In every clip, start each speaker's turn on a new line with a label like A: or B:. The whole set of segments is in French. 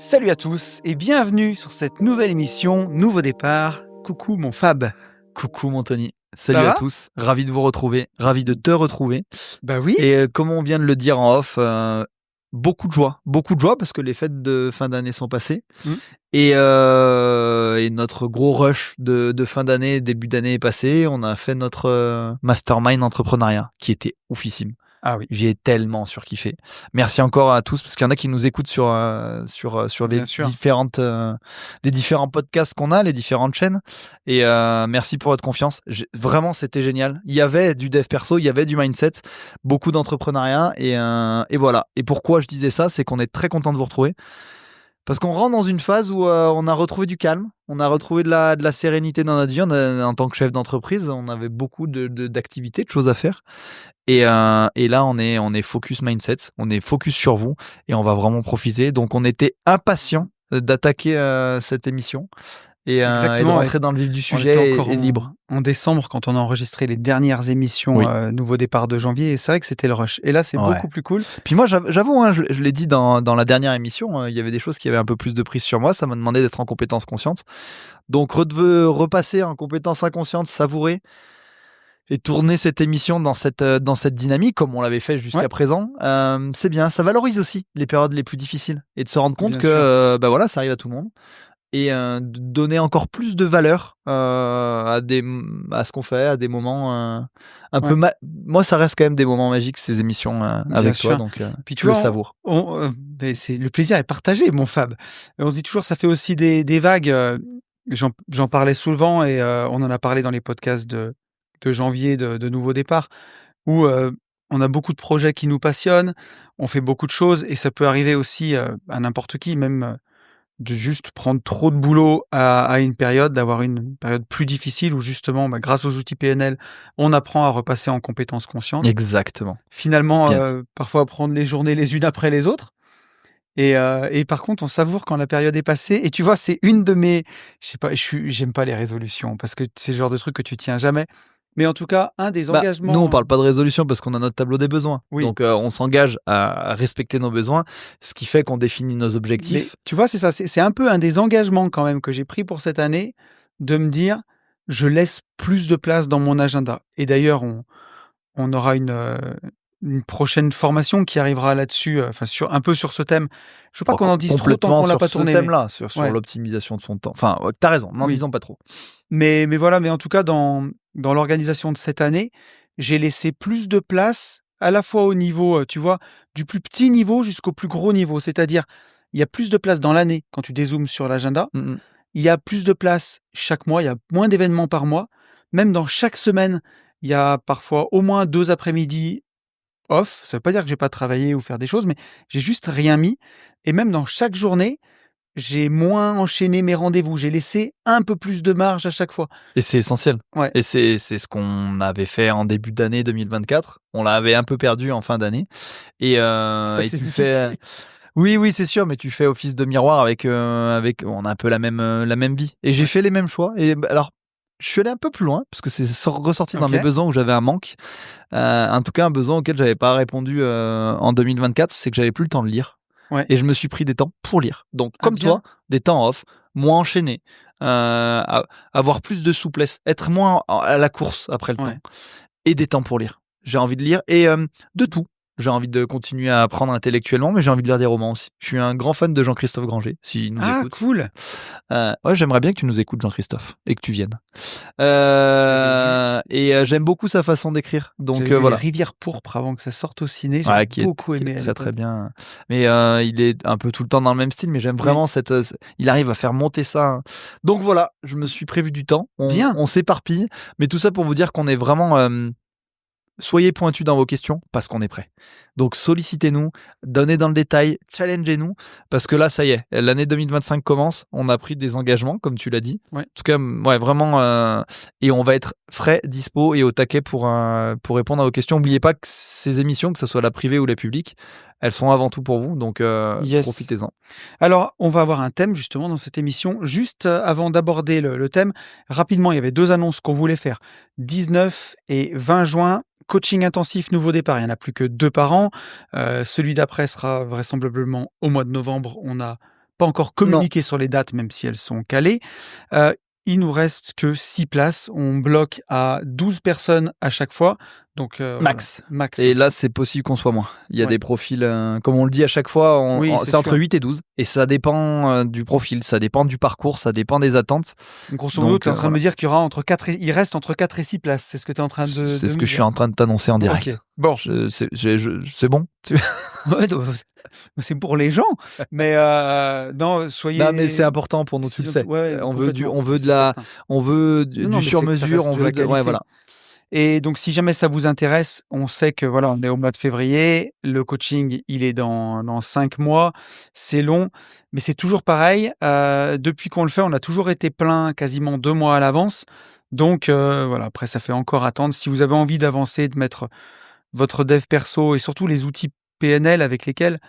A: Salut à tous et bienvenue sur cette nouvelle émission Nouveau Départ. Coucou mon Fab.
B: Coucou mon Tony,
A: Ça
B: salut à
A: va?
B: tous, ravi de vous retrouver, ravi de te retrouver.
A: Bah oui.
B: Et comme on vient de le dire en off, beaucoup de joie parce que les fêtes de fin d'année sont passées
A: Mm.
B: et notre gros rush de fin d'année, début d'année est passé. On a fait notre mastermind entrepreneuriat qui était oufissime.
A: Ah oui,
B: J'ai tellement surkiffé. Merci encore à tous parce qu'il y en a qui nous écoutent sur les
A: bien sûr.
B: les différents podcasts qu'on a, les différentes chaînes. Et merci pour votre confiance. Vraiment, c'était génial. Il y avait du dev perso, il y avait du mindset, beaucoup d'entrepreneuriat et voilà. Et pourquoi je disais ça, c'est qu'on est très content de vous retrouver. Parce qu'on rentre dans une phase où on a retrouvé du calme, on a retrouvé de la sérénité dans notre vie. En tant que chef d'entreprise, on avait beaucoup d'activités, de choses à faire. Et là, on est focus mindset, on est focus sur vous et on va vraiment profiter. Donc, on était impatient d'attaquer cette émission et de
A: Exactement.
B: rentrer dans le vif du
A: On était
B: sujet
A: encore
B: et libre.
A: en décembre quand on a enregistré les dernières émissions
B: Oui.
A: Nouveau Départ de janvier et c'est vrai que c'était le rush. Et là, c'est
B: Ouais.
A: beaucoup plus cool.
B: Puis moi, j'avoue, hein, je l'ai dit dans la dernière émission, il y avait des choses qui avaient un peu plus de prise sur moi. Ça m'a demandé d'être en compétence consciente. Donc, repasser en compétence inconsciente, savourer et tourner cette émission dans cette dynamique, comme on l'avait fait jusqu'à présent, c'est bien. Ça valorise aussi les périodes les plus difficiles et de se rendre compte
A: Bien
B: que bah voilà, ça arrive à tout le monde. Et de donner encore plus de valeur à ce qu'on fait, à des moments un peu... Moi, ça reste quand même des moments magiques, ces émissions avec
A: sûr.
B: toi, donc
A: Puis tu
B: je le
A: vois,
B: savoure.
A: mais le plaisir est partagé, mon Fab. On se dit toujours, ça fait aussi des vagues. J'en parlais souvent et on en a parlé dans les podcasts de janvier de Nouveau Départ, où on a beaucoup de projets qui nous passionnent, on fait beaucoup de choses et ça peut arriver aussi à n'importe qui, même de juste prendre trop de boulot à une période, d'avoir une période plus difficile où justement, grâce aux outils PNL, on apprend à repasser en compétences conscientes.
B: Exactement.
A: Finalement,
B: Bien.
A: parfois prendre les journées les unes après les autres. Et par contre, on savoure quand la période est passée. Et tu vois, c'est une de mes... Je sais pas, j'aime pas les résolutions parce que c'est le genre de truc que tu tiens jamais. Mais en tout cas, un des engagements...
B: Nous, on parle pas de résolution parce qu'on a notre tableau des besoins.
A: Oui.
B: Donc, on s'engage à respecter nos besoins, ce qui fait qu'on définit nos
A: Mais
B: objectifs.
A: tu vois, c'est ça. C'est un peu un des engagements quand même que j'ai pris pour cette année, de me dire, je laisse plus de place dans mon agenda. Et d'ailleurs, on aura une prochaine formation qui arrivera là-dessus, un peu sur ce thème. Je veux pas qu'on en dise trop tant qu'on l'a pas tourné.
B: Sur ce thème-là, sur
A: Ouais.
B: l'optimisation de son temps. Enfin, t'as raison, n'en disons pas trop.
A: Mais voilà, mais en tout cas, dans l'organisation de cette année, j'ai laissé plus de place à la fois au niveau, tu vois, du plus petit niveau jusqu'au plus gros niveau. C'est-à-dire, il y a plus de place dans l'année quand tu dézoomes sur l'agenda. Il y a plus de place chaque mois, il y a moins d'événements par mois. Même dans chaque semaine, il y a parfois au moins 2 après-midi off. Ça veut pas dire que je vais pas travailler ou faire des choses, mais j'ai juste rien mis. Et même dans chaque journée, j'ai moins enchaîné mes rendez-vous. J'ai laissé un peu plus de marge à chaque fois.
B: Et c'est essentiel.
A: Ouais.
B: Et c'est ce qu'on avait fait en début d'année 2024. On l'avait un peu perdu en fin d'année. Et,
A: Ça,
B: et
A: c'est
B: tu
A: difficile.
B: fais... Oui, c'est sûr, mais tu fais office de miroir avec on a un peu la même vie. Et j'ai fait les mêmes choix. Et alors, je suis allé un peu plus loin parce que c'est ressorti dans mes besoins où j'avais un manque. En tout cas, un besoin auquel j'avais pas répondu en 2024, c'est que j'avais plus le temps de lire.
A: Ouais.
B: Et je me suis pris des temps pour lire. Donc, comme toi, des temps off, moins enchaînés, avoir plus de souplesse, être moins à la course après le temps, et des temps pour lire. J'ai envie de lire et de tout. J'ai envie de continuer à apprendre intellectuellement, mais j'ai envie de lire des romans aussi. Je suis un grand fan de Jean-Christophe Granger, s'il nous écoute.
A: Ah, cool.
B: Ouais, j'aimerais bien que tu nous écoutes, Jean-Christophe, et que tu viennes. J'aime beaucoup sa façon d'écrire. Donc voilà.
A: Rivière pourpre avant que ça sorte au ciné, j'ai beaucoup aimé.
B: Très bien. Mais il est un peu tout le temps dans le même style, mais j'aime vraiment il arrive à faire monter ça. Donc voilà, je me suis prévu du temps. On s'éparpille, mais tout ça pour vous dire qu'on est vraiment... Soyez pointus dans vos questions parce qu'on est prêt. Donc sollicitez-nous, donnez dans le détail, challengez-nous parce que là, ça y est, l'année 2025 commence. On a pris des engagements, comme tu l'as dit.
A: Ouais.
B: En tout cas, vraiment. Et on va être frais, dispo et au taquet pour répondre à vos questions. N'oubliez pas que ces émissions, que ce soit la privée ou la publique, elles sont avant tout pour vous. Donc profitez-en.
A: Alors, on va avoir un thème justement dans cette émission. Juste avant d'aborder le thème, rapidement, il y avait 2 annonces qu'on voulait faire. 19 et 20 juin. Coaching intensif Nouveau Départ, il n'y en a plus que 2 par an. Celui d'après sera vraisemblablement au mois de novembre. On a pas encore
B: Non.
A: communiqué sur les dates, même si elles sont calées. Il nous reste que 6 places. On bloque à 12 personnes à chaque fois. Donc,
B: Max.
A: voilà, max.
B: Et là, c'est possible qu'on soit moins. Il y a
A: Ouais.
B: des profils, comme on le dit à chaque fois,
A: Oui, c'est
B: c'est entre
A: sûr.
B: 8 et 12. Et ça dépend du profil, ça dépend du parcours, ça dépend des attentes.
A: Grosso modo,
B: Donc,
A: tu es en train de
B: voilà.
A: me dire qu'il y aura il reste entre 4 et 6 places. C'est ce que tu es en train de
B: C'est ce
A: me
B: que je suis
A: dire.
B: en train de t'annoncer en direct.
A: OK. Bon.
B: C'est bon?
A: Ouais, donc c'est pour les gens. Mais non, soyez.
B: Non, mais c'est important pour nous, tu le sais.
A: Ouais,
B: On
A: complètement,
B: veut
A: c'est certain. Non,
B: du
A: non, mais c'est que ça
B: sur-mesure,
A: reste
B: on
A: de la
B: veut ouais,
A: qualité.
B: voilà.
A: Et donc, si jamais ça vous intéresse, on sait que voilà, on est au mois de février. Le coaching, il est dans 5 mois. C'est long, mais c'est toujours pareil. Depuis qu'on le fait, on a toujours été plein quasiment 2 mois à l'avance. Donc, voilà, après, ça fait encore attendre. Si vous avez envie d'avancer, de mettre votre dev perso et surtout les outils PNL avec lesquels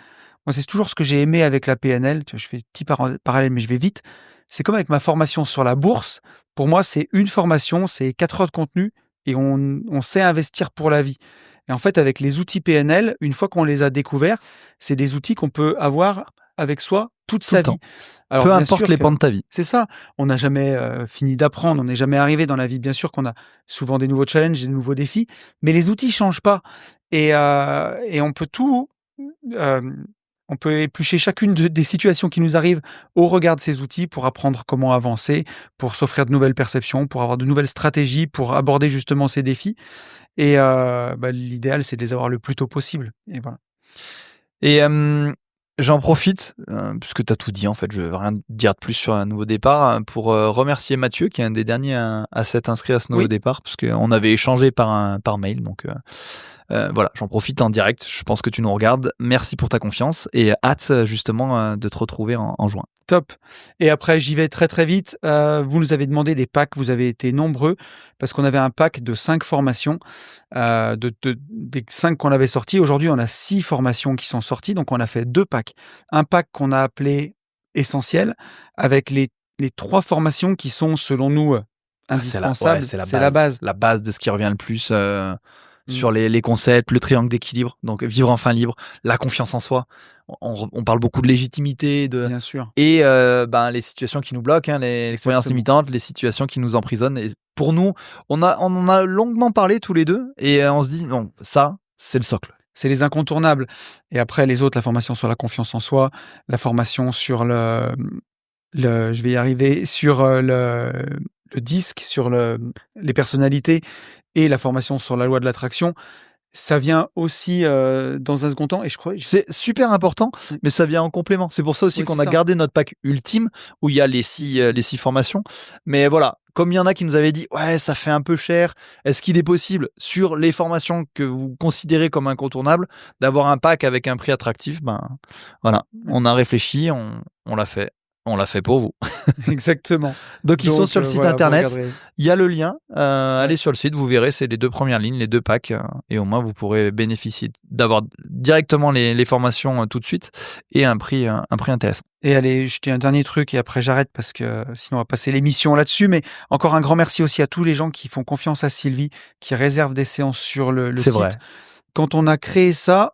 A: moi, c'est toujours ce que j'ai aimé avec la PNL. Tu vois, je fais petit parallèle, mais je vais vite. C'est comme avec ma formation sur la bourse. Pour moi, c'est une formation, c'est 4 heures de contenu et on sait investir pour la vie. Et en fait, avec les outils PNL, une fois qu'on les a découverts, c'est des outils qu'on peut avoir avec soi toute
B: Tout le
A: sa vie.
B: temps.
A: Alors,
B: Peu
A: bien
B: importe
A: sûr
B: les
A: que
B: pans de ta vie.
A: c'est ça. On n'a jamais fini d'apprendre, on n'est jamais arrivé dans la vie. Bien sûr qu'on a souvent des nouveaux challenges, des nouveaux défis, mais les outils changent pas. Et on peut tout, on peut éplucher chacune des situations qui nous arrivent au regard de ces outils pour apprendre comment avancer, pour s'offrir de nouvelles perceptions, pour avoir de nouvelles stratégies, pour aborder justement ces défis. Et l'idéal, c'est de les avoir le plus tôt possible. Et voilà.
B: Et j'en profite, puisque tu as tout dit en fait, je vais rien dire de plus sur un nouveau départ, pour remercier Mathieu, qui est un des derniers à s'être inscrit à ce nouveau
A: Oui.
B: départ, parce qu'on avait échangé par mail. Donc voilà, j'en profite en direct. Je pense que tu nous regardes. Merci pour ta confiance et hâte justement de te retrouver en juin.
A: Top. Et après, j'y vais très très vite. Vous nous avez demandé des packs, vous avez été nombreux parce qu'on avait un pack de 5 formations, des 5 qu'on avait sortis. Aujourd'hui, on a 6 formations qui sont sorties, donc on a fait 2 packs. Un pack qu'on a appelé essentiel avec les 3 formations qui sont selon nous indispensables.
B: C'est la base. La base de ce qui revient le plus sur les concepts, le triangle d'équilibre, donc vivre enfin libre, la confiance en soi. On parle beaucoup de légitimité,
A: Bien sûr.
B: et les situations qui nous bloquent, les croyances limitantes, les situations qui nous emprisonnent. Et pour nous, on en a longuement parlé tous les deux, et on se dit non, ça, c'est le socle.
A: C'est les incontournables. Et après, les autres, la formation sur la confiance en soi, la formation sur je vais y arriver, sur le disque, sur les personnalités et la formation sur la loi de l'attraction. Ça vient aussi dans un second temps, et je crois.
B: C'est super important, mais ça vient en complément. C'est pour ça aussi
A: Oui,
B: qu'on
A: c'est
B: a
A: ça.
B: gardé notre pack ultime où il y a les 6 formations. Mais voilà, comme il y en a qui nous avaient dit ouais, ça fait un peu cher, est-ce qu'il est possible sur les formations que vous considérez comme incontournables d'avoir un pack avec un prix attractif? Voilà, on a réfléchi, on l'a fait. On l'a fait pour vous.
A: Exactement.
B: Donc ils sont sur le site
A: voilà, vous
B: internet.
A: regarderez.
B: Il y a le lien. Allez sur le site, vous verrez, c'est les 2 premières lignes, les 2 packs. Et au moins, vous pourrez bénéficier d'avoir directement les formations tout de suite et un prix intéressant.
A: Et allez, je dis un dernier truc et après j'arrête parce que sinon on va passer l'émission là-dessus. Mais encore un grand merci aussi à tous les gens qui font confiance à Sylvie, qui réservent des séances sur le
B: C'est
A: site.
B: vrai.
A: Quand on a créé ça,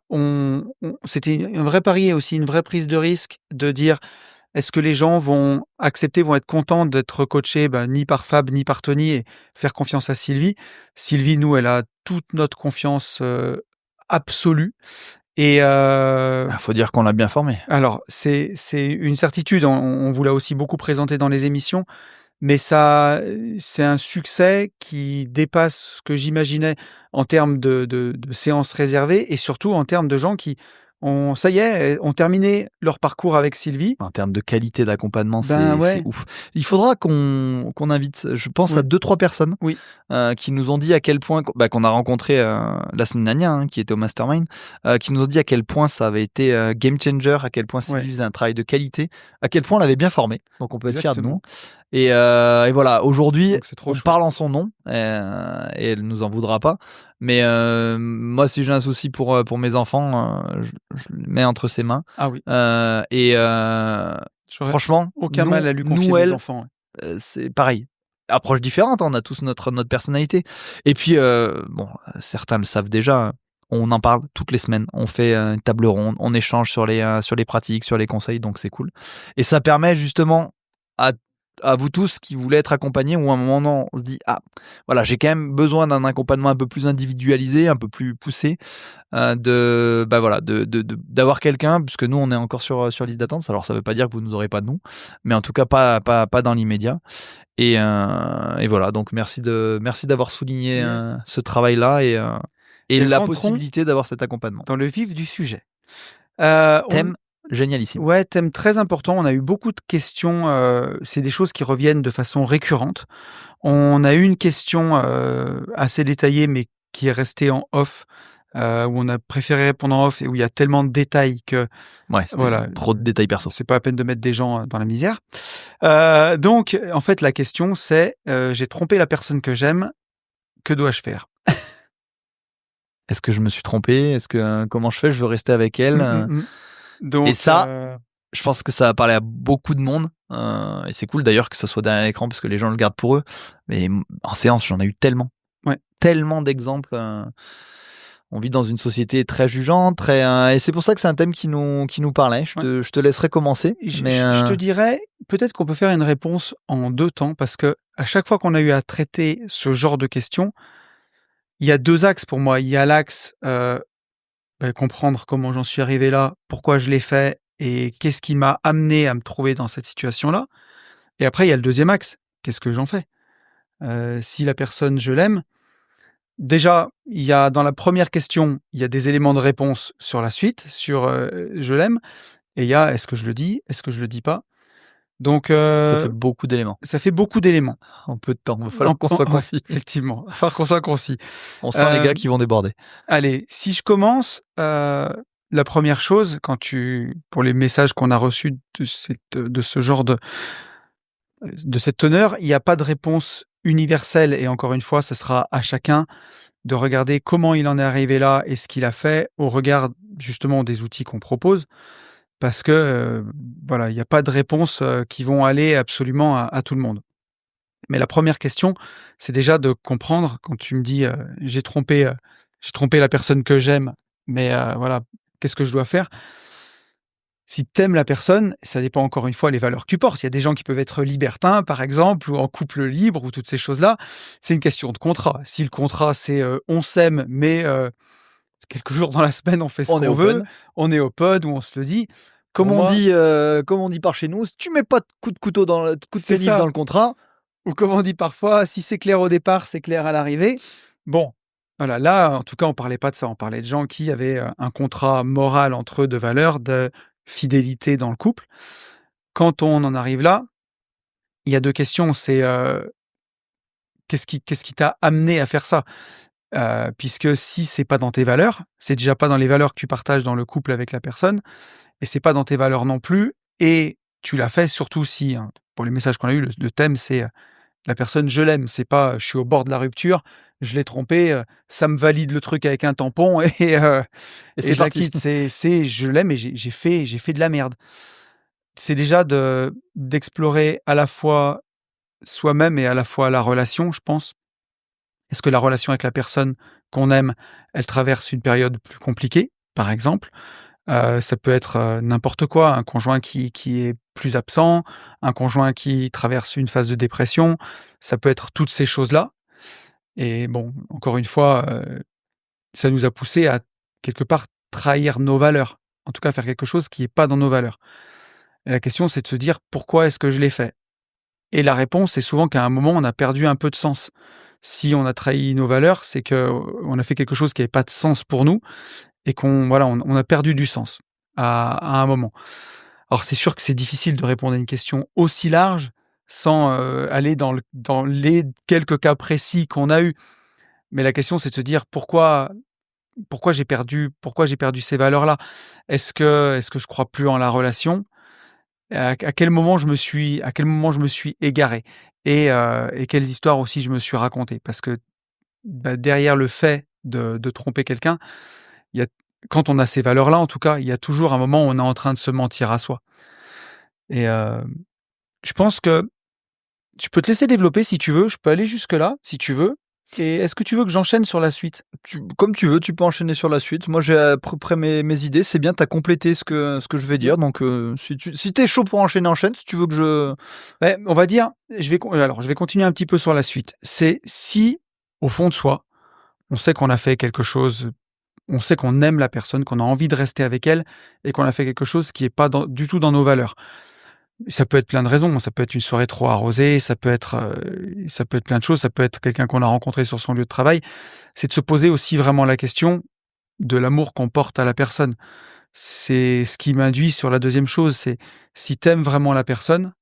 A: c'était un vrai pari et aussi une vraie prise de risque de dire est-ce que les gens vont accepter, vont être contents d'être coachés ni par Fab ni par Tony et faire confiance à Sylvie. Sylvie, nous, elle a toute notre confiance absolue. Et
B: Faut dire qu'on l'a bien formé.
A: alors, c'est une certitude. On vous l'a aussi beaucoup présenté dans les émissions, mais ça, c'est un succès qui dépasse ce que j'imaginais en termes de séances réservées et surtout en termes de gens qui ça y est, ont terminé leur parcours avec Sylvie.
B: En termes de qualité d'accompagnement,
A: Ben ouais.
B: c'est ouf. Il faudra qu'on invite, je pense, à 2-3 personnes
A: Oui.
B: qui nous ont dit à quel point, qu'on a rencontré la semaine dernière, qui était au Mastermind, qui nous ont dit à quel point ça avait été game changer, à quel point Sylvie faisait un travail de qualité, à quel point on l'avait bien formé. Donc on peut être fier de nous. Et voilà, aujourd'hui, on parle en son nom et elle nous en voudra pas. Mais moi, si j'ai un souci pour mes enfants, je le mets entre ses mains.
A: Ah oui.
B: Franchement,
A: aucun mal à lui confier des enfants.
B: c'est pareil. Approche différente, on a tous notre personnalité. Et puis, certains le savent déjà, on en parle toutes les semaines. On fait une table ronde, on échange sur les pratiques, sur les conseils, donc c'est cool. Et ça permet justement à vous tous qui voulez être accompagnés ou à un moment on se dit ah voilà j'ai quand même besoin d'un accompagnement un peu plus individualisé, un peu plus poussé, d'avoir quelqu'un, puisque nous on est encore sur liste d'attente. Alors ça veut pas dire que vous nous aurez pas de nous, mais en tout cas pas dans l'immédiat. Et voilà, donc merci d'avoir souligné
A: Yeah.
B: ce travail-là et
A: Et
B: la
A: rentrons
B: possibilité d'avoir cet accompagnement.
A: dans le vif du sujet. On
B: Thème génialissime.
A: Ouais, thème très important. On a eu beaucoup de questions, c'est des choses qui reviennent de façon récurrente. On a eu une question, assez détaillée, mais qui est restée en off, où on a préféré répondre en off et où il y a tellement de détails que
B: Ouais, c'était
A: voilà,
B: trop de détails perso.
A: c'est pas la peine de mettre des gens, dans la misère. Donc en fait, la question c'est, j'ai trompé la personne que j'aime, que dois-je faire?
B: Est-ce que je me suis trompé? Est-ce que comment je fais? Je veux rester avec elle, et
A: Donc
B: ça, je pense que ça va parler à beaucoup de monde, et c'est cool d'ailleurs que ça soit derrière l'écran parce que les gens le gardent pour eux. Mais en séance, j'en ai eu tellement.
A: Ouais.
B: Tellement d'exemples. On vit dans une société très jugeante, et c'est pour ça que c'est un thème qui nous parlait. Je te laisserai commencer.
A: Je te dirais, peut-être qu'on peut faire une réponse en 2 temps parce que à chaque fois qu'on a eu à traiter ce genre de questions, il y a 2 axes pour moi. Il y a l'axe, comprendre comment j'en suis arrivé là, pourquoi je l'ai fait et qu'est-ce qui m'a amené à me trouver dans cette situation-là. Et après, il y a le deuxième axe, qu'est-ce que j'en fais? Si la personne, je l'aime, déjà, il y a dans la première question, il y a des éléments de réponse sur la suite, sur, je l'aime et il y a est-ce que je le dis? Est-ce que je le dis pas? Donc
B: ça fait beaucoup d'éléments.
A: ça fait beaucoup d'éléments.
B: En peu de temps. Il va falloir qu'on soit
A: Ouais,
B: concis.
A: effectivement, il va falloir qu'on soit concis.
B: On sent les
A: Heu,
B: gars qui vont déborder.
A: Allez, si je commence, la première chose pour les messages qu'on a reçus de ce genre de cette teneur, il y a pas de réponse universelle et encore une fois, ce sera à chacun de regarder comment il en est arrivé là et ce qu'il a fait au regard justement des outils qu'on propose. Parce que, voilà, il y a pas de réponses, qui vont aller absolument à tout le monde. Mais la première question, c'est déjà de comprendre quand tu me dis, j'ai trompé la personne que j'aime, mais voilà, qu'est-ce que je dois faire? Si tu aimes la personne, ça dépend encore une fois les valeurs que tu portes. Il y a des gens qui peuvent être libertins, par exemple, ou en couple libre ou toutes ces choses-là. C'est une question de contrat. Si le contrat, c'est, on s'aime, mais quelques jours dans la semaine, on fait ce
B: On est
A: qu'on veut,
B: open.
A: on est open ou on se le dit.
B: Comme
A: Pour
B: on
A: moi,
B: dit, par chez nous, si tu mets pas de coup de couteau coup de
A: c'est
B: pénif dans
A: ça.
B: le contrat,
A: Ou comme on dit parfois, si c'est clair au départ, c'est clair à l'arrivée. Bon, voilà, là, en tout cas, on parlait pas de ça. On parlait de gens qui avaient, un contrat moral entre eux de valeurs, de fidélité dans le couple. Quand on en arrive là, il y a 2 questions. C'est, qu'est-ce qui t'a amené à faire ça? Puisque si c'est pas dans tes valeurs, c'est déjà pas dans les valeurs que tu partages dans le couple avec la personne et c'est pas dans tes valeurs non plus et tu l'as fait surtout si, hein, pour les messages qu'on a eu, le thème c'est, la personne, je l'aime, c'est pas, je suis au bord de la rupture, je l'ai trompé, ça me valide le truc avec un tampon
B: et
A: et
B: c'est
A: je la
B: parti.
A: quitte. C'est je l'aime et j'ai fait de la merde. C'est déjà d'explorer à la fois soi-même et à la fois la relation, je pense. Est-ce que la relation avec la personne qu'on aime, elle traverse une période plus compliquée, par exemple? Ça peut être, n'importe quoi, un conjoint qui est plus absent, un conjoint qui traverse une phase de dépression, ça peut être toutes ces choses-là et bon, encore une fois, ça nous a poussé à quelque part trahir nos valeurs. En tout cas, faire quelque chose qui est pas dans nos valeurs et la question, c'est de se dire: «Pourquoi est-ce que je l'ai fait?» et la réponse, c'est souvent qu'à un moment, on a perdu un peu de sens. Si on a trahi nos valeurs, c'est qu'on a fait quelque chose qui avait pas de sens pour nous et qu'on voilà, on a perdu du sens à un moment. Alors c'est sûr que c'est difficile de répondre à une question aussi large sans, aller dans les quelques cas précis qu'on a eus. Mais la question, c'est de se dire: «Pourquoi j'ai perdu ces valeurs-là? Est-ce que je crois plus en la relation? À quel moment je me suis égaré? Et quelles histoires aussi je me suis raconté?» parce que, bah, derrière le fait de tromper quelqu'un, il y a quand on a ces valeurs-là, en tout cas, il y a toujours un moment où on est en train de se mentir à soi et je pense que je peux te laisser développer si tu veux, je peux aller jusque-là si tu veux. Et est-ce que tu veux que j'enchaîne sur la suite?
B: Comme tu veux, tu peux enchaîner sur la suite. Moi, j'ai à peu près mes idées. C'est bien, tu as complété ce que je vais dire. Donc, si tu es chaud pour enchaîner, enchaîne. Si tu veux que je
A: Ouais, on va dire, je vais continuer un petit peu sur la suite. C'est si, au fond de soi, on sait qu'on a fait quelque chose, on sait qu'on aime la personne, qu'on a envie de rester avec elle et qu'on a fait quelque chose qui est pas du tout dans nos valeurs. Ça peut être plein de raisons, ça peut être une soirée trop arrosée, ça peut être plein de choses, ça peut être quelqu'un qu'on a rencontré sur son lieu de travail. C'est de se poser aussi vraiment la question de l'amour qu'on porte à la personne. C'est ce qui m'induit sur la deuxième chose, c'est si t'aimes vraiment la personne,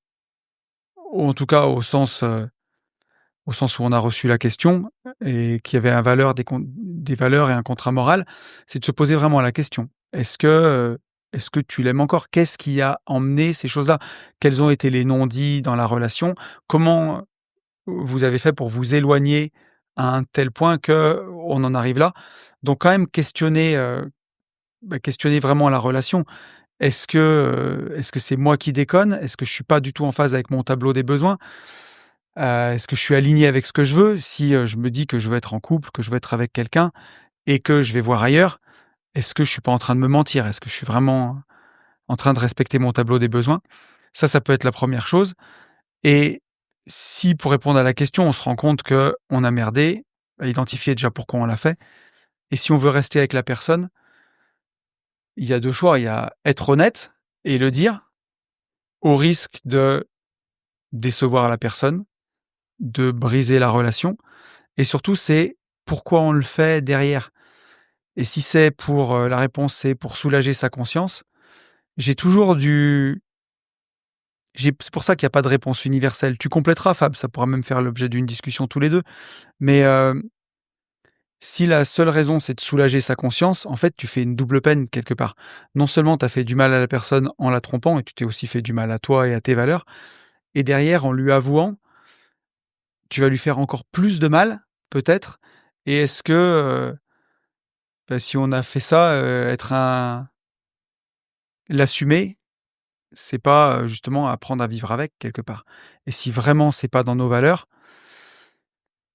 A: ou en tout cas au sens où on a reçu la question et qu'il y avait des valeurs et un contrat moral, c'est de se poser vraiment la question. Est-ce que tu l'aimes encore? Qu'est-ce qui a emmené ces choses-là? Quels ont été les non-dits dans la relation? Comment vous avez fait pour vous éloigner à un tel point que on en arrive là? Donc quand même questionner vraiment la relation. Est-ce que c'est moi qui déconne? Est-ce que je suis pas du tout en phase avec mon tableau des besoins? Est-ce que je suis aligné avec ce que je veux? Si, je me dis que je veux être en couple, que je veux être avec quelqu'un et que je vais voir ailleurs, est-ce que je suis pas en train de me mentir? Est-ce que je suis vraiment en train de respecter mon tableau des besoins? Ça peut être la première chose et si, pour répondre à la question, on se rend compte qu'on a merdé, identifier déjà pourquoi on l'a fait et si on veut rester avec la personne, il y a 2 choix. Il y a être honnête et le dire, au risque de décevoir la personne, de briser la relation et surtout, c'est pourquoi on le fait derrière. Et si c'est pour, la réponse, c'est pour soulager sa conscience, j'ai toujours du c'est pour ça qu'il y a pas de réponse universelle. Tu compléteras Fab, ça pourra même faire l'objet d'une discussion tous les 2. Mais, si la seule raison, c'est de soulager sa conscience, en fait, tu fais une double peine quelque part. Non seulement tu as fait du mal à la personne en la trompant et tu t'es aussi fait du mal à toi et à tes valeurs et derrière, en lui avouant, tu vas lui faire encore plus de mal, peut-être et est-ce que, si on a fait ça, l'assumer, c'est pas, justement apprendre à vivre avec quelque part et si vraiment c'est pas dans nos valeurs,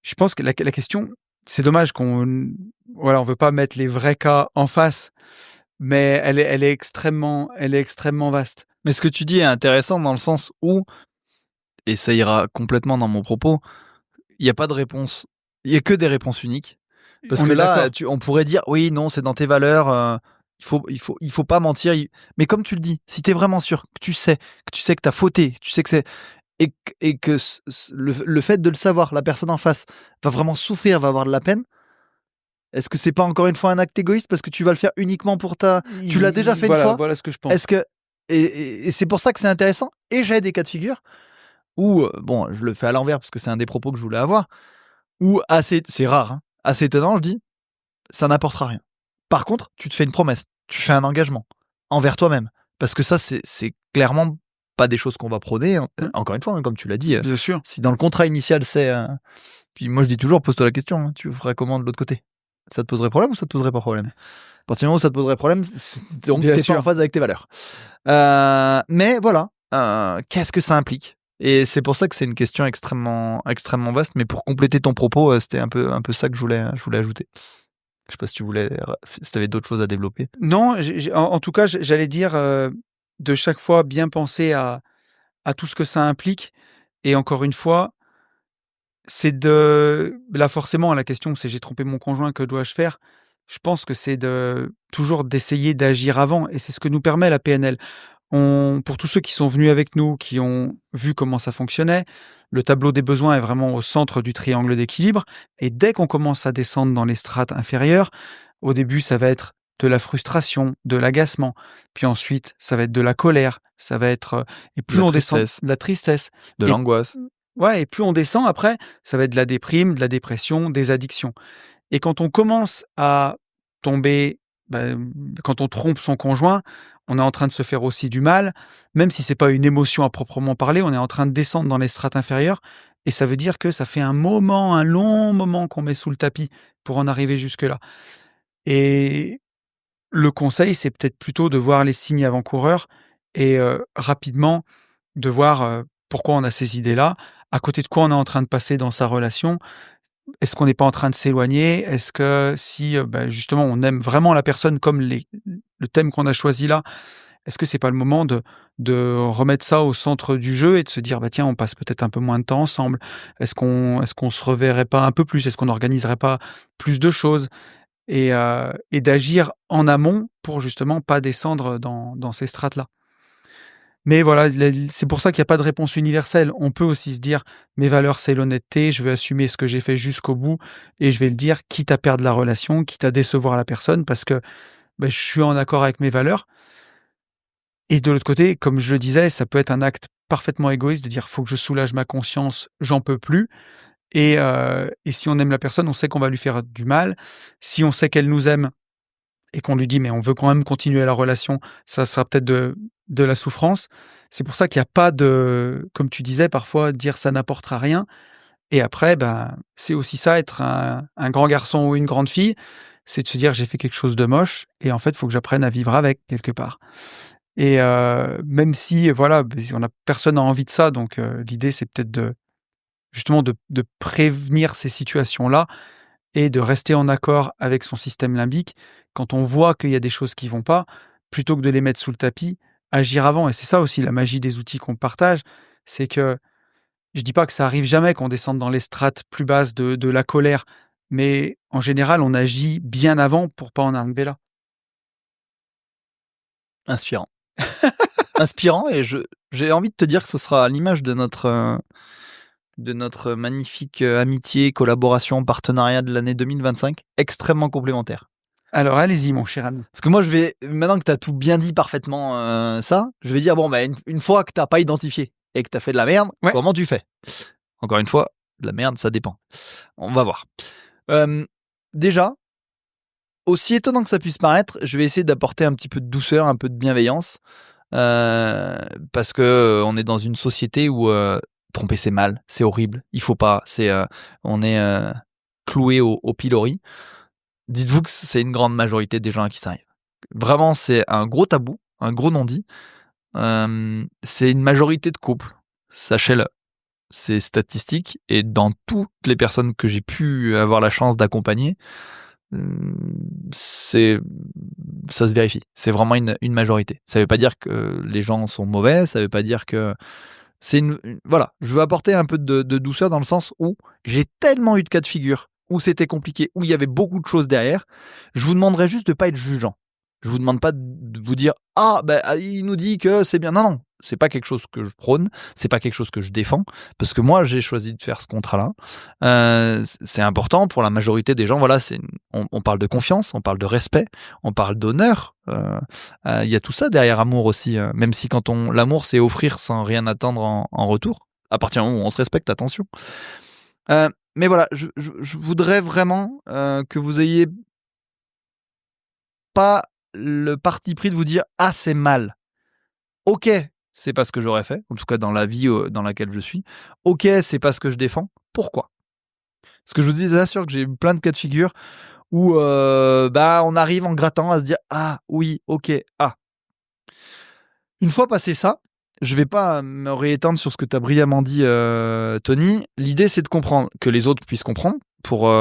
A: je pense que la question c'est dommage on veut pas mettre les vrais cas en face, mais elle est extrêmement vaste.
B: Mais ce que tu dis est intéressant dans le sens où, et ça ira complètement dans mon propos, il y a pas de réponse. Il y a que des réponses uniques. Parce
A: On
B: que
A: est
B: là,
A: d'accord.
B: on pourrait dire: «Oui, non, c'est dans tes valeurs, il faut pas mentir». Mais comme tu le dis, si tu es vraiment sûr, que tu as fauté, tu sais que c'est et que le fait de le savoir, la personne en face va vraiment souffrir, va avoir de la peine, est-ce que c'est pas encore une fois un acte égoïste parce que tu vas le faire uniquement pour ta tu l'as déjà
A: I
B: fait une fois?
A: voilà ce que je
B: Est-ce
A: pense.
B: que et c'est pour ça que c'est intéressant et j'ai des cas de figure où, bon, je le fais à l'envers parce que c'est un des propos que je voulais avoir, où assez c'est rare, hein, assez étonnant, je dis: «Ça n'apportera rien». Par contre, tu te fais une promesse, tu fais un engagement envers toi-même parce que ça, c'est clairement pas des choses qu'on va prôner, hein.
A: Ouais,
B: Encore une fois, hein, comme tu l'as dit,
A: bien sûr.
B: si dans le contrat initial c'est, puis moi je dis toujours: «Pose-toi la question, hein, tu ferais comment de l'autre côté?» Ça te poserait problème ou ça te poserait pas problème? À partir du moment où ça te poserait problème, donc
A: Bien
B: tu es pas en
A: sûr.
B: phase avec tes valeurs. Mais voilà, qu'est-ce que ça implique? Et c'est pour ça que c'est une question extrêmement extrêmement vaste, mais pour compléter ton propos, c'était un peu ça que je voulais ajouter. Je sais pas si tu avais d'autres choses à développer?
A: Non, j'ai en tout cas, j'allais dire, de chaque fois bien penser à tout ce que ça implique et encore une fois, c'est de là, forcément, la question, c'est: «J'ai trompé mon conjoint, que dois-je faire?» Je pense que c'est toujours d'essayer d'agir avant et c'est ce que nous permet la PNL. Pour tous ceux qui sont venus avec nous, qui ont vu comment ça fonctionnait, le tableau des besoins est vraiment au centre du triangle d'équilibre et dès qu'on commence à descendre dans les strates inférieures, au début, ça va être de la frustration, de l'agacement, puis ensuite, ça va être de la colère, ça va être, et
B: De
A: plus
B: la
A: on descend
B: tristesse,
A: de la tristesse
B: de
A: et
B: l'angoisse.
A: ouais et plus on descend après, ça va être de la déprime, de la dépression, des addictions et quand on commence à tomber, quand on trompe son conjoint, on est en train de se faire aussi du mal, même si c'est pas une émotion à proprement parler, on est en train de descendre dans les strates inférieures et ça veut dire que ça fait un long moment qu'on met sous le tapis pour en arriver jusque-là et le conseil, c'est peut-être plutôt de voir les signes avant-coureurs et rapidement de voir, pourquoi on a ces idées-là, à côté de quoi on est en train de passer dans sa relation est-ce qu'on n'est pas en train de s'éloigner? Est-ce que si, justement on aime vraiment la personne comme le thème qu'on a choisi là, est-ce que c'est pas le moment de remettre ça au centre du jeu et de se dire: «Bah, tiens, on passe peut-être un peu moins de temps ensemble»? Est-ce qu'on se reverrait pas un peu plus? Est-ce qu'on n'organiserait pas plus de choses? Et d'agir en amont pour justement pas descendre dans ces strates-là. Mais voilà, c'est pour ça qu'il y a pas de réponse universelle. On peut aussi se dire: «Mes valeurs, c'est l'honnêteté, je vais assumer ce que j'ai fait jusqu'au bout et je vais le dire, quitte à perdre la relation, quitte à décevoir la personne parce que, je suis en accord avec mes valeurs». Et de l'autre côté, comme je le disais, ça peut être un acte parfaitement égoïste de dire: «Faut que je soulage ma conscience, j'en peux plus». Et si on aime la personne, on sait qu'on va lui faire du mal. Si on sait qu'elle nous aime et qu'on lui dit: «Mais on veut quand même continuer la relation», ça sera peut-être de la souffrance. C'est pour ça qu'il y a pas de, comme tu disais parfois, dire: «Ça n'apportera rien», et après, c'est aussi ça être un grand garçon ou une grande fille, c'est de se dire: «J'ai fait quelque chose de moche et en fait, il faut que j'apprenne à vivre avec quelque part». Même si, voilà, on a personne n'a envie de ça, donc l'idée c'est peut-être justement de prévenir ces situations-là et de rester en accord avec son système limbique. Quand on voit qu'il y a des choses qui vont pas, plutôt que de les mettre sous le tapis, agir avant. Et c'est ça aussi la magie des outils qu'on partage, c'est que je dis pas que ça arrive jamais qu'on descende dans les strates plus basses de la colère, mais en général, on agit bien avant pour pas en arriver là.
B: Inspirant. Inspirant et j'ai envie de te dire que ce sera à l'image de notre magnifique, amitié, collaboration, partenariat de l'année 2025, extrêmement complémentaire.
A: Alors allez-y mon cher ami.
B: Parce que moi maintenant que tu as tout bien dit parfaitement, ça, je vais dire: «Bon, une fois que tu as pas identifié et que tu as fait de la merde,
A: Ouais.
B: comment tu fais?» Encore une fois, de la merde, ça dépend. On va voir. Déjà, aussi étonnant que ça puisse paraître, je vais essayer d'apporter un petit peu de douceur, un peu de bienveillance, parce que, on est dans une société où, tromper c'est mal, c'est horrible, il faut pas, on est, cloués au pilori. Dites-vous que c'est une grande majorité des gens à qui ça arrive. Vraiment, c'est un gros tabou, un gros non-dit. C'est une majorité de couples, sachez-le. C'est statistique et dans toutes les personnes que j'ai pu avoir la chance d'accompagner, mmh, c'est ça se vérifie. C'est vraiment une majorité. Ça veut pas dire que les gens sont mauvais, ça veut pas dire que c'est voilà, je veux apporter un peu de douceur dans le sens où j'ai tellement eu de cas de figure où c'était compliqué, où il y avait beaucoup de choses derrière. Je vous demanderais juste de pas être jugeant. Je vous demande pas de vous dire: «Ah il nous dit que c'est bien». Non, non, c'est pas quelque chose que je prône, c'est pas quelque chose que je défends parce que moi j'ai choisi de faire ce contrat-là. C'est important pour la majorité des gens, voilà, on parle de confiance, on parle de respect, on parle d'honneur, il y a tout ça derrière amour aussi, même si l'amour c'est offrir sans rien attendre en retour, à partir du moment où on se respecte, attention. Mais voilà, je voudrais vraiment, que vous ayez pas le parti pris de vous dire: «Ah c'est mal». OK, c'est pas ce que j'aurais fait, en tout cas dans la vie, dans laquelle je suis. OK, c'est pas ce que je défends. Pourquoi? Parce que je vous assure que j'ai eu plein de cas de figure où, on arrive en grattant à se dire: «Ah oui, OK, ah». Une fois passé ça, je vais pas me réétendre sur ce que tu as brillamment dit, Tony. L'idée, c'est de comprendre, que les autres puissent comprendre pour,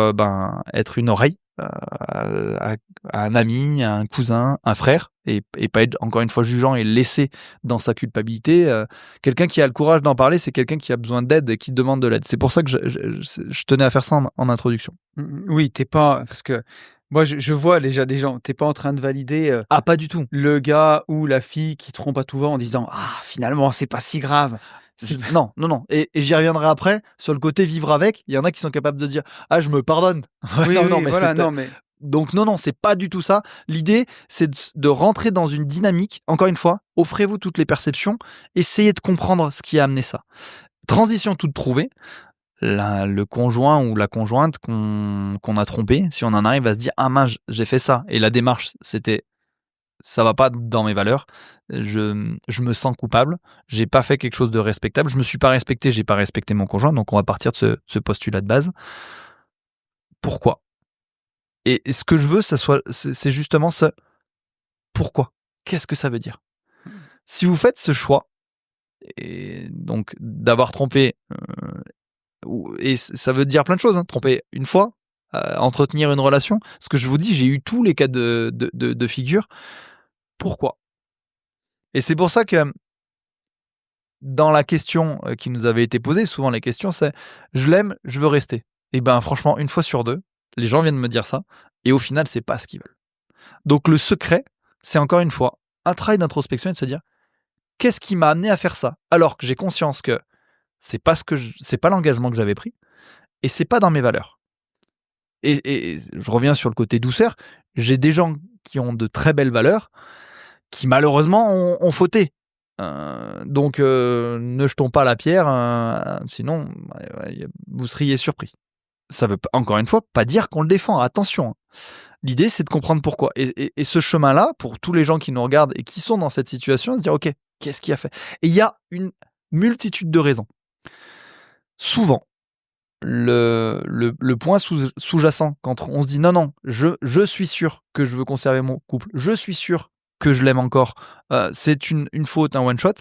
B: être une oreille, à un ami, à un cousin, un frère et pas être encore une fois jugeant et laisser dans sa culpabilité, quelqu'un qui a le courage d'en parler, c'est quelqu'un qui a besoin d'aide et qui demande de l'aide. C'est pour ça que je tenais à faire ça en introduction.
A: Oui, t'es pas, parce que moi je vois déjà des gens, t'es pas en train de valider,
B: Ah, pas du tout.
A: le gars ou la fille qui trompe à tout va en disant: «Ah finalement c'est pas si grave». C'est
B: Non, non, non et j'y reviendrai après sur le côté vivre avec. Il y en a qui sont capables de dire: «Ah, je me pardonne». Ouais,
A: oui,
B: non, non,
A: oui,
B: mais
A: voilà, non mais
B: donc non, non, c'est pas du tout ça. L'idée, c'est de rentrer dans une dynamique. Encore une fois, offrez-vous toutes les perceptions, essayez de comprendre ce qui a amené ça. Transition toute trouvée, le conjoint ou la conjointe qu'on a trompé, si on en arrive à se dire: «Ah mince, j'ai fait ça» et la démarche, c'était: «Ça va pas dans mes valeurs, je me sens coupable, j'ai pas fait quelque chose de respectable, je me suis pas respecté, j'ai pas respecté mon conjoint», donc on va partir de ce postulat de base. Pourquoi? Et ce que je veux, c'est justement ce pourquoi. Qu'est-ce que ça veut dire? Si vous faites ce choix et donc d'avoir trompé, Et ça veut dire plein de choses, hein. Tromper une fois, entretenir une relation. Ce que je vous dis, j'ai eu tous les cas de figure. Pourquoi? Et c'est pour ça que dans la question qui nous avait été posée, souvent les questions c'est: «Je l'aime, je veux rester». Et ben franchement, une fois sur deux, les gens viennent me dire ça et au final, c'est pas ce qu'ils veulent. Donc le secret, c'est encore une fois un travail d'introspection et de se dire: «Qu'est-ce qui m'a amené à faire ça?» alors que j'ai conscience que c'est pas l'engagement que j'avais pris et c'est pas dans mes valeurs. Et je reviens sur le côté douceur, j'ai des gens qui ont de très belles valeurs, qui malheureusement ont fauté. Donc ne jetons pas la pierre, sinon vous seriez surpris. Ça veut encore une fois pas dire qu'on le défend, attention, hein. L'idée c'est de comprendre pourquoi. Et ce chemin-là, pour tous les gens qui nous regardent et qui sont dans cette situation, se dire: «OK, qu'est-ce qui a fait?» Et il y a une multitude de raisons. Souvent, le point sous-jacent quand on se dit: «Non, non, je suis sûr que je veux conserver mon couple, je suis sûr que je l'aime encore», c'est une faute, un one shot.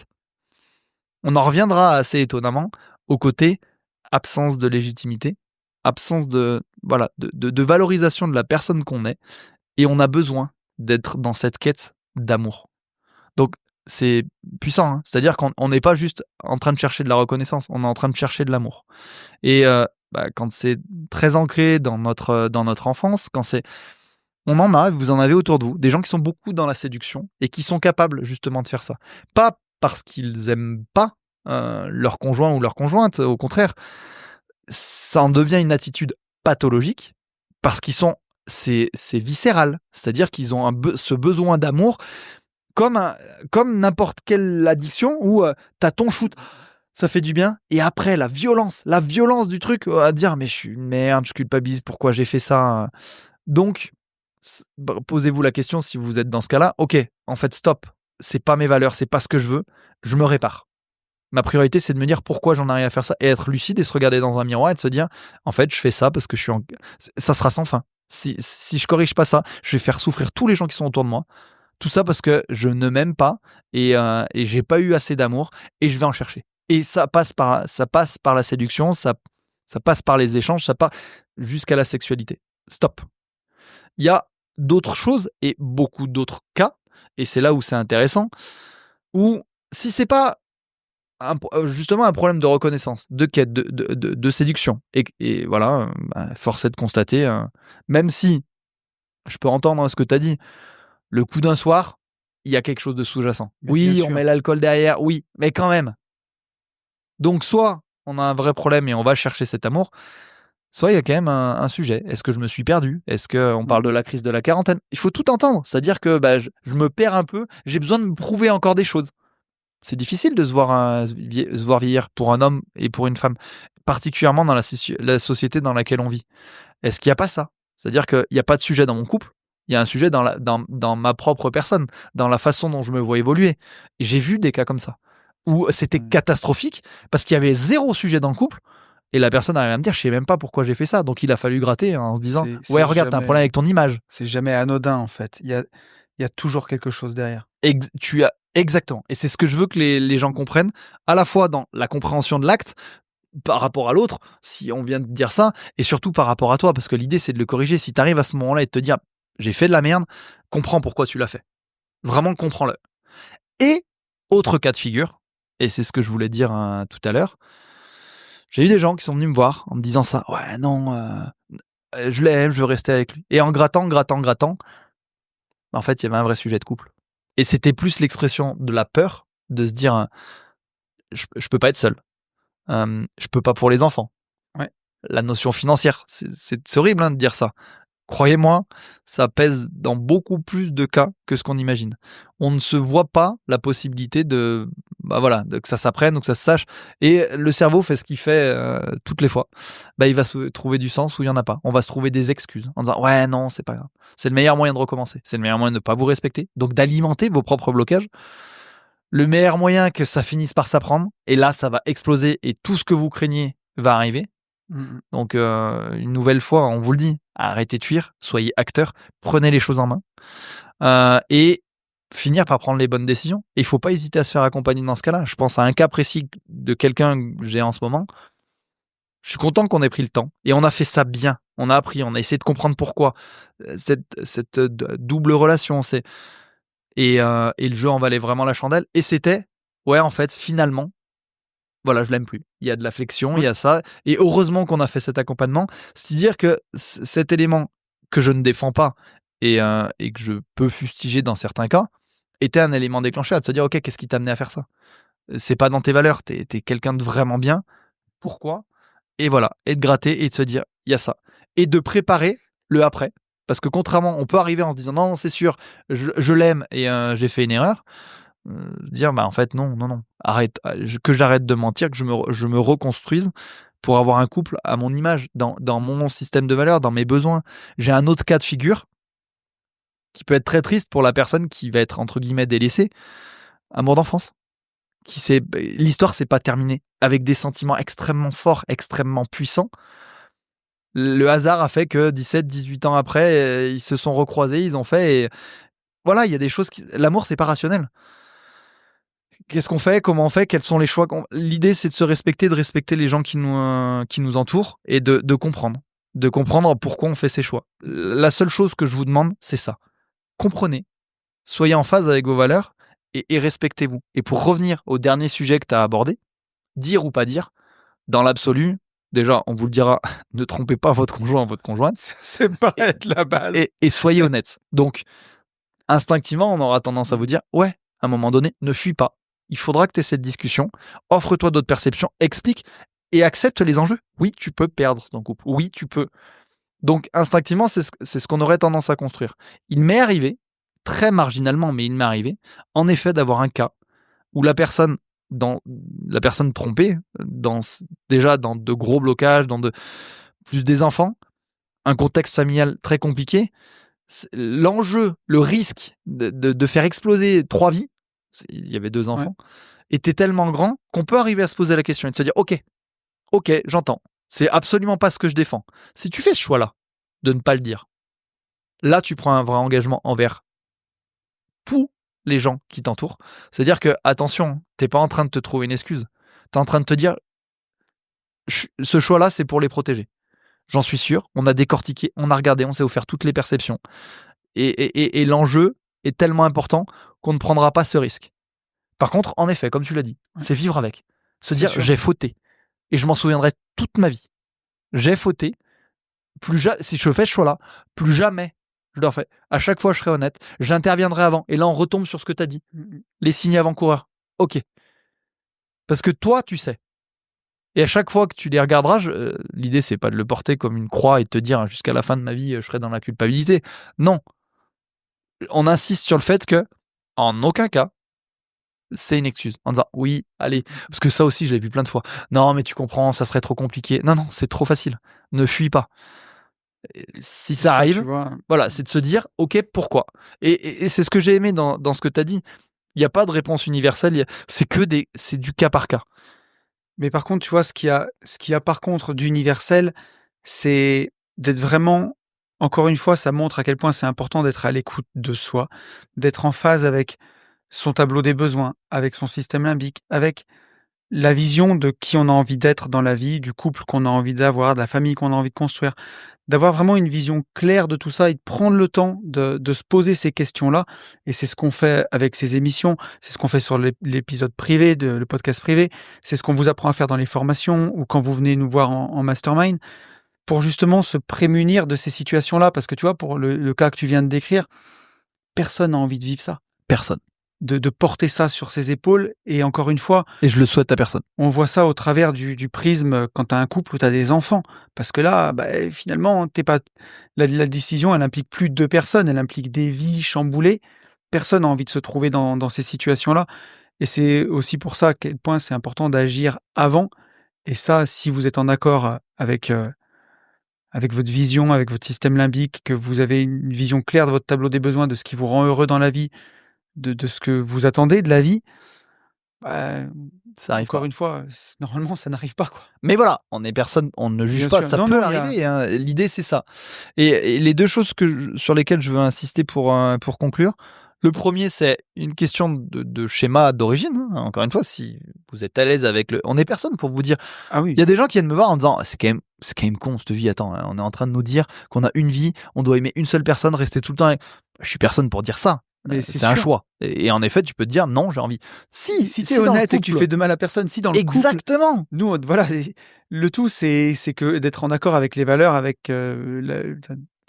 B: On en reviendra assez étonnamment au côté absence de légitimité, absence de voilà, de valorisation de la personne qu'on est et on a besoin d'être dans cette quête d'amour. Donc c'est puissant, hein. C'est-à-dire qu'on n'est pas juste en train de chercher de la reconnaissance, on est en train de chercher de l'amour. Et quand c'est très ancré dans notre enfance, quand c'est on en a, vous en avez autour de vous, des gens qui sont beaucoup dans la séduction et qui sont capables justement de faire ça. Pas parce qu'ils aiment pas leur conjoint ou leur conjointe, au contraire, ça en devient une attitude pathologique parce qu'ils sont c'est viscéral, c'est-à-dire qu'ils ont ce besoin d'amour comme comme n'importe quelle addiction où t'as ton shoot, ça fait du bien. Et après, la violence du truc, à dire: «Mais je suis une merde, je culpabilise, pourquoi j'ai fait ça?» Donc, posez-vous la question si vous êtes dans ce cas-là. OK, en fait, stop. C'est pas mes valeurs, c'est pas ce que je veux. Je me répare. Ma priorité, c'est de me dire pourquoi j'en arrive à faire ça et être lucide et se regarder dans un miroir et de se dire: «En fait, je fais ça parce que je suis en». Ça sera sans fin. Si je corrige pas ça, je vais faire souffrir tous les gens qui sont autour de moi. Tout ça parce que je ne m'aime pas et j'ai pas eu assez d'amour et je vais en chercher. Et ça passe par la séduction, ça passe par les échanges, ça part jusqu'à la sexualité. Stop. Il y a d'autres choses et beaucoup d'autres cas, et c'est là où c'est intéressant, où si c'est pas justement un problème de reconnaissance, de quête, de séduction, et voilà, force est de constater, même si je peux entendre ce que tu as dit, le coup d'un soir, il y a quelque chose de sous-jacent.
A: Mais bien
B: Oui, on
A: sûr.
B: met l'alcool derrière, oui, mais quand même. Donc soit on a un vrai problème et on va chercher cet amour, soit il y a quand même un sujet. Est-ce que je me suis perdu? Est-ce qu'on
A: Mmh
B: parle de
A: mh.
B: la crise de la quarantaine? Il faut tout entendre. C'est-à-dire que je me perds un peu, j'ai besoin de me prouver encore des choses. C'est difficile de se voir vieillir pour un homme et pour une femme, particulièrement dans la société dans laquelle on vit. Est-ce qu'il n'y a pas ça? C'est-à-dire qu'il n'y a pas de sujet dans mon couple, il y a un sujet dans ma propre personne, dans la façon dont je me vois évoluer. Et j'ai vu des cas comme ça, où c'était
A: Mmh.
B: catastrophique parce qu'il y avait zéro sujet dans le couple et la personne arrive à me dire: «Je sais même pas pourquoi j'ai fait ça». Donc il a fallu gratter en se disant: «Ouais, regarde, tu as un problème avec ton image».
A: C'est jamais anodin, en fait. Il y a toujours quelque chose derrière.
B: Tu as exactement, et c'est ce que je veux que les gens comprennent, à la fois dans la compréhension de l'acte, par rapport à l'autre, si on vient de dire ça, et surtout par rapport à toi, parce que l'idée c'est de le corriger. Si tu arrives à ce moment-là et de te dire: «J'ai fait de la merde», comprends pourquoi tu l'as fait. Vraiment comprends-le. Et autre cas de figure, et c'est ce que je voulais dire, tout à l'heure, j'ai eu des gens qui sont venus me voir en me disant ça: «Ouais, non, je l'aime, je veux rester avec lui», et en grattant, en fait, il y avait un vrai sujet de couple. Et c'était plus l'expression de la peur de se dire, «Je peux pas être seul, je peux pas pour les enfants».
A: Ouais.
B: La notion financière, c'est horrible, hein, de dire ça. Croyez-moi, ça pèse dans beaucoup plus de cas que ce qu'on imagine. On ne se voit pas la possibilité de, voilà, que ça s'apprenne ou que ça se sache. Et le cerveau fait ce qu'il fait toutes les fois. Il va se trouver du sens où il y en a pas. On va se trouver des excuses en disant: ouais, non, c'est pas grave. C'est le meilleur moyen de recommencer. C'est le meilleur moyen de ne pas vous respecter. Donc d'alimenter vos propres blocages. Le meilleur moyen que ça finisse par s'apprendre. Et là, ça va exploser et tout ce que vous craignez va arriver.
A: Mmh mh.
B: Donc, une nouvelle fois, on vous le dit, arrêtez de fuir, soyez acteur, prenez les choses en main, et finir par prendre les bonnes décisions. Et il faut pas hésiter à se faire accompagner dans ce cas-là. Je pense à un cas précis de quelqu'un que j'ai en ce moment. Je suis content qu'on ait pris le temps et on a fait ça bien. On a appris, on a essayé de comprendre pourquoi cette double relation. Et le jeu en valait vraiment la chandelle. Et c'était, ouais, en fait, finalement, voilà, je l'aime plus. Il y a de la flexion, il y a ça. Et heureusement qu'on a fait cet accompagnement. C'est-à-dire que cet élément que je ne défends pas et que je peux fustiger dans certains cas était un élément déclencheur de se dire, ok, qu'est-ce qui t'a amené à faire ça? C'est pas dans tes valeurs, t'es quelqu'un de vraiment bien. Pourquoi? Et voilà, et de gratter et de se dire, il y a ça. Et de préparer le après. Parce que contrairement, on peut arriver en se disant, non, c'est sûr, je l'aime et j'ai fait une erreur. Dire, bah en fait, non, arrête, que j'arrête de mentir, que je me reconstruise pour avoir un couple à mon image, dans mon système de valeurs, dans mes besoins. J'ai un autre cas de figure qui peut être très triste pour la personne qui va être, entre guillemets, délaissée. Amour d'enfance. L'histoire s'est pas terminée avec des sentiments extrêmement forts, extrêmement puissants. Le hasard a fait que 17, 18 ans après, ils se sont recroisés, ils ont fait. Et voilà, il y a des choses l'amour, c'est pas rationnel. Qu'est-ce qu'on fait? Comment on fait? Quels sont les choix? L'idée, c'est de se respecter, de respecter les gens qui nous entourent et de comprendre. De comprendre pourquoi on fait ces choix. La seule chose que je vous demande, c'est ça. Comprenez. Soyez en phase avec vos valeurs et respectez-vous. Et pour revenir au dernier sujet que tu as abordé, dire ou pas dire, dans l'absolu, déjà, on vous le dira, ne trompez pas votre conjoint ou votre conjointe.
A: C'est pas être la base.
B: Et soyez honnête. Donc, instinctivement, on aura tendance à vous dire, ouais, à un moment donné, ne fuis pas. Il faudra que tu aies cette discussion. Offre-toi d'autres perceptions, explique et accepte les enjeux. Oui, tu peux perdre ton couple. Oui, tu peux. Donc, instinctivement, c'est ce qu'on aurait tendance à construire. Il m'est arrivé, très marginalement, mais il m'est arrivé, en effet, d'avoir un cas où la personne trompée, déjà dans de gros blocages, plus des enfants, un contexte familial très compliqué, l'enjeu, le risque de faire exploser 3 vies, il y avait 2 enfants, était tellement grand qu'on peut arriver à se poser la question et de se dire, ok, j'entends, c'est absolument pas ce que je défends. Si tu fais ce choix-là, de ne pas le dire, là tu prends un vrai engagement envers tous les gens qui t'entourent. C'est-à-dire que, attention, t'es pas en train de te trouver une excuse. T'es en train de te dire, ce choix-là, c'est pour les protéger. J'en suis sûr, on a décortiqué, on a regardé, on s'est offert toutes les perceptions. Et l'enjeu est tellement important qu'on ne prendra pas ce risque. Par contre, en effet, comme tu l'as dit, c'est vivre avec. Se dire, j'ai fauté. Et je m'en souviendrai toute ma vie. J'ai fauté. Si je fais ce choix-là, plus jamais je le refais. À chaque fois, je serai honnête. J'interviendrai avant. Et là, on retombe sur ce que tu as dit. Les signes avant-coureurs. Ok. Parce que toi, tu sais. Et à chaque fois que tu les regarderas, l'idée, c'est pas de le porter comme une croix et de te dire jusqu'à la fin de ma vie, je serai dans la culpabilité. Non. On insiste sur le fait que, en aucun cas, c'est une excuse. En disant, oui, allez. Parce que ça aussi, je l'ai vu plein de fois. Non, mais tu comprends, ça serait trop compliqué. Non, c'est trop facile. Ne fuis pas. Si ça arrive, voilà, c'est de se dire, ok, pourquoi? Et c'est ce que j'ai aimé dans ce que tu as dit. Il n'y a pas de réponse universelle. C'est du cas par cas.
A: Mais par contre, tu vois, ce qu'il y a par contre d'universel, c'est d'être vraiment, encore une fois, ça montre à quel point c'est important d'être à l'écoute de soi, d'être en phase avec son tableau des besoins, avec son système limbique, avec la vision de qui on a envie d'être dans la vie, du couple qu'on a envie d'avoir, de la famille qu'on a envie de construire, d'avoir vraiment une vision claire de tout ça et de prendre le temps de se poser ces questions-là. Et c'est ce qu'on fait avec ces émissions, c'est ce qu'on fait sur l'épisode privé, le podcast privé, c'est ce qu'on vous apprend à faire dans les formations ou quand vous venez nous voir en mastermind, pour justement se prémunir de ces situations-là. Parce que tu vois, pour le cas que tu viens de décrire, personne n'a envie de vivre ça.
B: Personne.
A: De porter ça sur ses épaules. Et encore une fois...
B: Et je le souhaite à personne.
A: On voit ça au travers du prisme quand tu as un couple ou tu as des enfants. Parce que là, finalement, la décision, elle implique plus de 2 personnes. Elle implique des vies chamboulées. Personne n'a envie de se trouver dans ces situations-là. Et c'est aussi pour ça à quel point c'est important d'agir avant. Et ça, si vous êtes en accord avec votre vision, avec votre système limbique, que vous avez une vision claire de votre tableau des besoins, de ce qui vous rend heureux dans la vie, de ce que vous attendez de la vie,
B: ça arrive
A: encore une fois, normalement ça n'arrive pas, quoi.
B: Mais voilà, on ne juge pas, ça peut arriver, hein. L'idée c'est ça. Et les 2 choses sur lesquelles je veux insister pour conclure, Le premier, c'est une question de schéma d'origine. Hein. Encore une fois, si vous êtes à l'aise avec le... On est personne pour vous dire...
A: Ah oui.
B: Il y a des gens qui viennent me voir en me disant c'est quand même con cette vie. Attends, on est en train de nous dire qu'on a une vie, on doit aimer une seule personne, rester tout le temps avec... Je suis personne pour dire ça.
A: Mais
B: C'est un choix. Et en effet, tu peux te dire non, j'ai envie.
A: Si t'es honnête et que tu fais de mal à personne, si dans le couple...
B: Exactement.
A: Nous, voilà, le tout, c'est que d'être en accord avec les valeurs, avec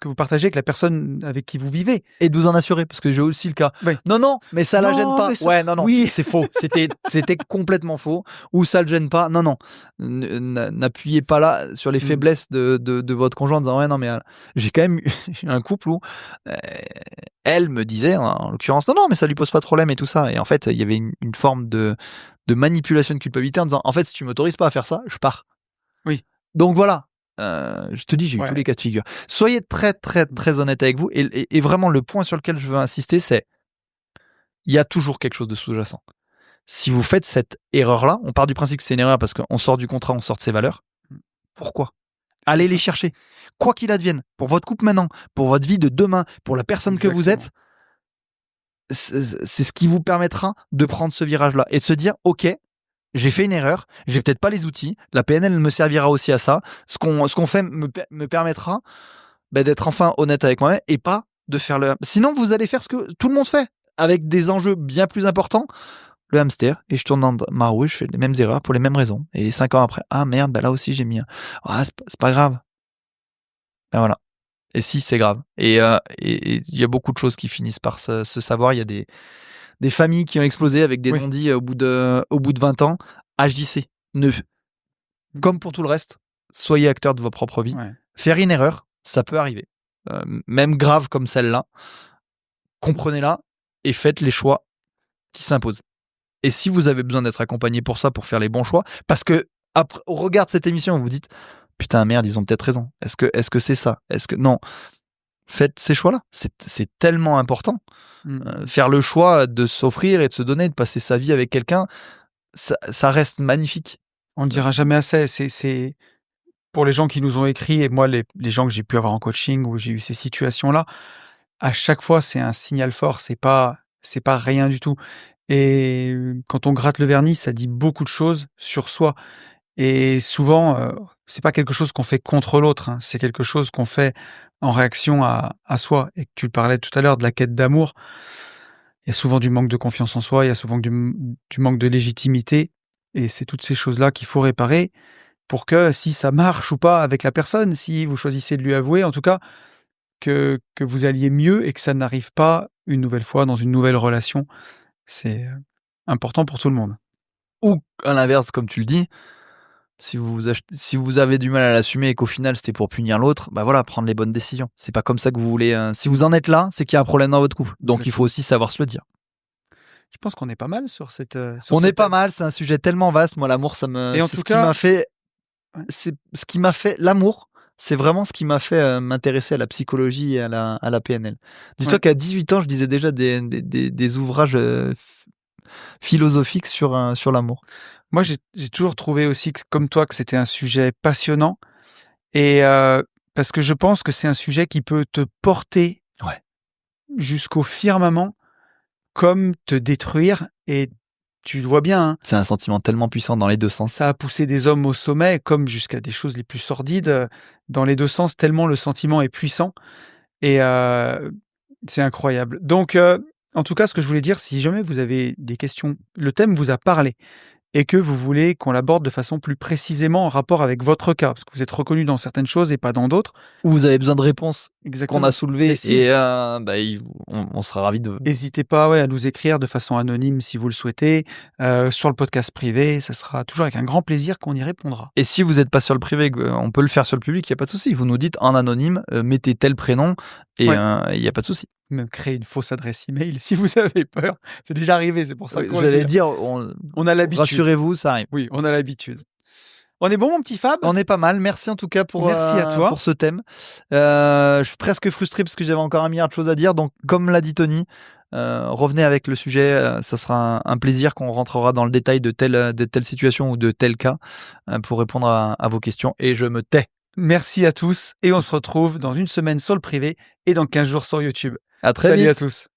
A: que vous partagez avec la personne avec qui vous vivez.
B: Et de vous en assurer, parce que j'ai aussi le cas.
A: Oui.
B: Non, mais ça la
A: Non,
B: gêne pas.
A: mais ça-
B: Ouais, non,
A: Oui.
B: c'est faux. C'était complètement faux. Ou ça le gêne pas. Non. N'appuyez pas là sur les faiblesses de votre conjoint en disant ouais, non, mais j'ai quand même eu un couple où elle me disait, en l'occurrence, non, mais ça lui pose pas de problème et tout ça. Et en fait, il y avait une forme de manipulation de culpabilité en disant en fait, si tu m'autorises pas à faire ça, je pars.
A: Oui.
B: Donc voilà. Je te dis, j'ai eu tous les cas de figure. Soyez très, très, très honnête avec vous. Et vraiment, le point sur lequel je veux insister, c'est il y a toujours quelque chose de sous-jacent. Si vous faites cette erreur-là, on part du principe que c'est une erreur parce qu'on sort du contrat, on sort de ses valeurs. Pourquoi ? Allez les chercher. Quoi qu'il advienne, pour votre couple maintenant, pour votre vie de demain, pour la personne que vous êtes, c'est ce qui vous permettra de prendre ce virage-là et de se dire, ok, j'ai fait une erreur, j'ai peut-être pas les outils, la PNL me servira aussi à ça, ce qu'on fait me permettra d'être enfin honnête avec moi et pas de faire le... Sinon, vous allez faire ce que tout le monde fait, avec des enjeux bien plus importants, le hamster, et je tourne dans ma roue, je fais les mêmes erreurs pour les mêmes raisons. Et 5 ans après, ah merde, bah là aussi j'ai mis un... Ah, c'est pas grave. Ben voilà. Et si, c'est grave. Et il y a beaucoup de choses qui finissent par se savoir. Il y a des familles qui ont explosé avec des non-dits au bout de 20 ans. Agissez. Comme pour tout le reste, soyez acteur de votre propre vie.
A: Ouais.
B: Faire une erreur, ça peut arriver. Même grave comme celle-là. Comprenez-la et faites les choix qui s'imposent. Et si vous avez besoin d'être accompagné pour ça, pour faire les bons choix, parce que après, au regard de cette émission, vous vous dites putain merde, ils ont peut-être raison. Est-ce que c'est ça ? Est-ce que non ? Faites ces choix-là. C'est tellement important. Faire le choix de s'offrir et de se donner, de passer sa vie avec quelqu'un, ça reste magnifique.
A: On ne dira jamais assez. C'est pour les gens qui nous ont écrit et moi, les gens que j'ai pu avoir en coaching où j'ai eu ces situations-là, à chaque fois, c'est un signal fort. C'est pas rien du tout. Et quand on gratte le vernis, ça dit beaucoup de choses sur soi. Et souvent, c'est pas quelque chose qu'on fait contre l'autre. Hein. C'est quelque chose qu'on fait en réaction à soi. Et tu parlais tout à l'heure de la quête d'amour. Il y a souvent du manque de confiance en soi. Il y a souvent du manque de légitimité. Et c'est toutes ces choses-là qu'il faut réparer pour que si ça marche ou pas avec la personne, si vous choisissez de lui avouer, en tout cas, que vous alliez mieux et que ça n'arrive pas une nouvelle fois dans une nouvelle relation. C'est important pour tout le monde.
B: Ou à l'inverse, comme tu le dis, si vous avez du mal à l'assumer et qu'au final c'était pour punir l'autre, bah voilà, prendre les bonnes décisions. C'est pas comme ça que vous voulez. Si vous en êtes là, c'est qu'il y a un problème dans votre couple. Donc il faut aussi savoir se le dire.
A: Je pense qu'on est pas mal sur cette.
B: On est pas mal. C'est un sujet tellement vaste. Moi, l'amour, ça me.
A: Et en
B: c'est
A: tout
B: ce qui
A: cas,
B: m'a fait. C'est ce qui m'a fait l'amour. C'est vraiment ce qui m'a fait m'intéresser à la psychologie et à la PNL. Dis-toi qu'à 18 ans, je disais déjà des ouvrages philosophiques sur l'amour.
A: Moi, j'ai toujours trouvé aussi, comme toi, que c'était un sujet passionnant. Et parce que je pense que c'est un sujet qui peut te porter jusqu'au firmament, comme te détruire. Et tu le vois bien. Hein,
B: c'est un sentiment tellement puissant dans les deux sens.
A: Ça a poussé des hommes au sommet, comme jusqu'à des choses les plus sordides, dans les deux sens, tellement le sentiment est puissant. Et c'est incroyable. Donc, en tout cas, ce que je voulais dire, si jamais vous avez des questions, le thème vous a parlé et que vous voulez qu'on l'aborde de façon plus précisément en rapport avec votre cas, parce que vous êtes reconnu dans certaines choses et pas dans d'autres.
B: Ou vous avez besoin de réponses qu'on a soulevées et on sera ravis de...
A: N'hésitez pas à nous écrire de façon anonyme si vous le souhaitez, sur le podcast privé, ça sera toujours avec un grand plaisir qu'on y répondra.
B: Et si vous n'êtes pas sur le privé, on peut le faire sur le public, il n'y a pas de souci. Vous nous dites en anonyme, mettez tel prénom et il n'y a pas de souci.
A: Même créer une fausse adresse email si vous avez peur. C'est déjà arrivé, c'est pour ça qu'on
B: j'allais dire, on
A: a l'habitude.
B: Rassurez-vous, ça arrive.
A: Oui, on a l'habitude. On est bon, mon petit Fab ?
B: On est pas mal. Merci en tout cas
A: Merci à toi
B: pour ce thème. Je suis presque frustré parce que j'avais encore un milliard de choses à dire. Donc, comme l'a dit Tony, revenez avec le sujet. Ça sera un plaisir qu'on rentrera dans le détail de telle situation ou de tel cas pour répondre à vos questions. Et je me tais.
A: Merci à tous et on se retrouve dans une semaine sur le privé et dans 15 jours sur YouTube.
B: À très vite.
A: Salut à tous.